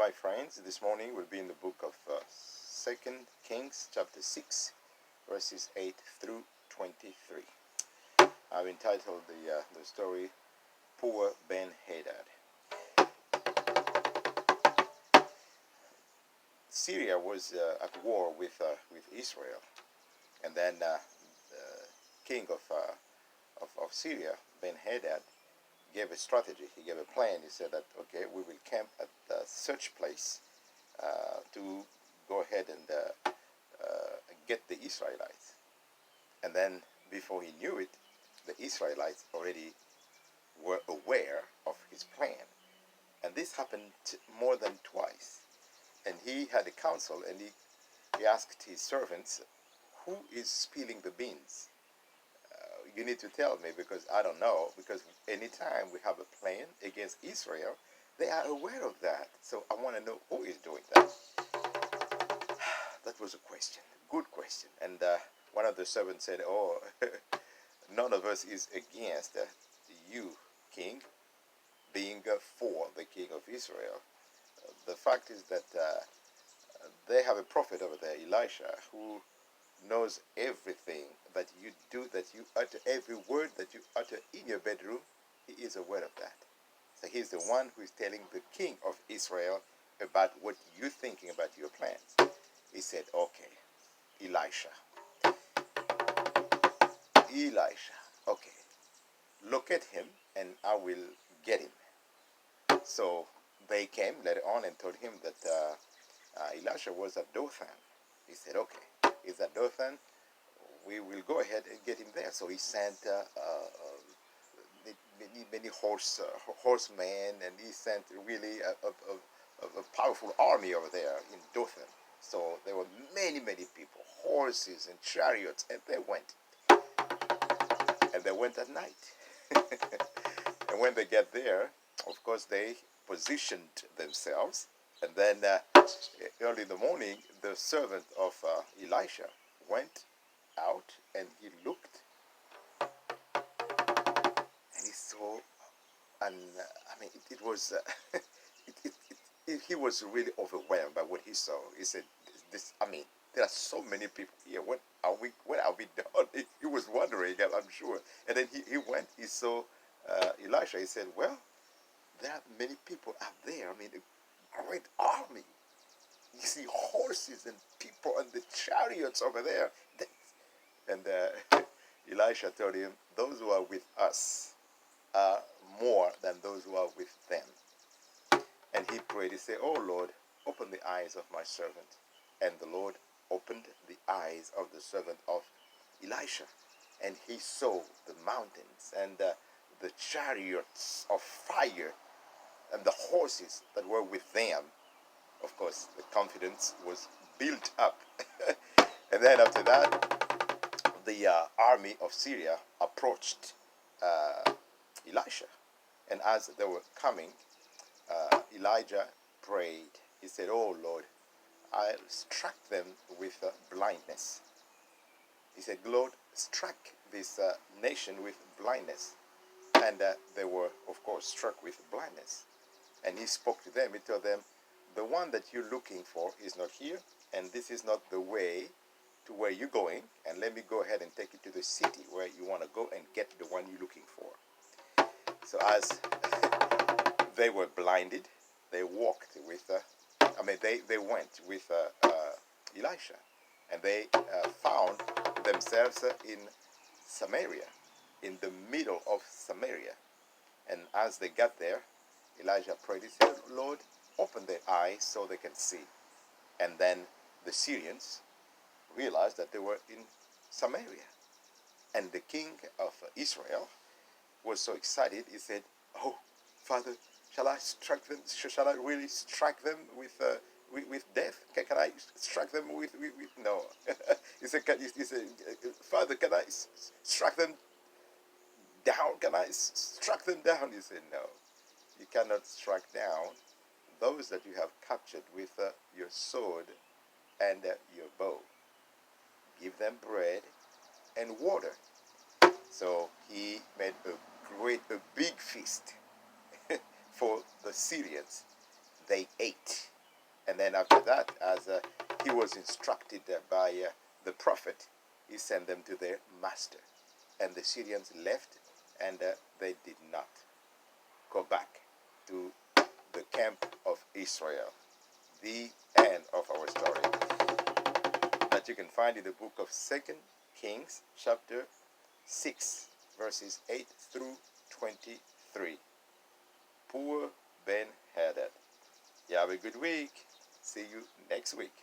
my friends. This morning we'll be in the book of 2 Kings, chapter 6, verses 8 through 23. I've entitled the story, Poor Ben-Hadad. Syria was at war with Israel, and then the king of Syria, Ben-Hadad, gave a strategy. He gave a plan. He said that, okay, we will camp at such place to go ahead and get the Israelites. And then before he knew it, the Israelites already were aware of his plan. And this happened more than twice. And he had a council, and he asked his servants, who is spilling the beans? You need to tell me, because I don't know, because anytime we have a plan against Israel, they are aware of that. So I want to know who is doing that. That was a question, good question. And one of the servants said, oh, none of us is against you, king, being for the king of Israel. The fact is that they have a prophet over there, Elisha, who knows everything that you do, that you utter, every word that you utter in your bedroom. He is aware of that. So he's the one who is telling the king of Israel about what you're thinking about your plans. He said, okay, Elisha, okay, locate him and I will get him. So they came later on and told him that Elisha was at Dothan. He said, okay, he's at Dothan, we will go ahead and get him there. So he sent many horsemen, and he sent really a powerful army over there in Dothan. So there were many people, horses and chariots, and they went. And they went at night. And when they get there, of course, they positioned themselves. And then early in the morning, the servant of Elisha went out, and he looked, and he saw, and I mean, it was, he was really overwhelmed by what he saw. He said, "This, I mean, there are so many people here. When are we done?" He was wondering, I'm sure. And then he went. He saw Elisha. He said, "Well, there are many people out there. I mean, a great army. You see horses and people and the chariots over there." And Elisha told him, "Those who are with us are more than those who are with them." And he prayed. He said, "Oh Lord, open the eyes of my servant." And the Lord opened the eyes of the servant of Elisha, and he saw the mountains and the chariots of fire and the horses that were with them. Of course, the confidence was built up. And then after that, the army of Syria approached Elisha. And as they were coming, Elijah prayed. He said, "Oh Lord, I'll strike them with blindness." He said, "Lord, strike this nation with blindness." And they were, of course, struck with blindness. And he spoke to them. He told them, "The one that you're looking for is not here, and this is not the way to where you're going, and let me go ahead and take you to the city where you want to go and get the one you're looking for." So as they were blinded, they walked with, they went with Elisha, and they found themselves in Samaria, in the middle of Samaria. And as they got there, Elijah prayed. He said, "Lord, open their eyes so they can see." And then the Syrians realized that they were in Samaria. And the king of Israel was so excited. He said, "Oh, Father, shall I strike them? Shall I really strike them with death? Can I strike them with no?" he said, "Father, can I strike them down? Can I strike them down?" He said, "No, you cannot strike down those that you have captured with your sword and your bow. Give them bread and water." So he made a big feast for the Syrians. They ate, And then after that, as he was instructed by the prophet, he sent them to their master. And the Syrians left, and they did not go back to the camp of Israel. The end of our story. That you can find in the book of 2 Kings, chapter 6, verses 8 through 23. Poor Ben-Hadad. You have a good week. See you next week.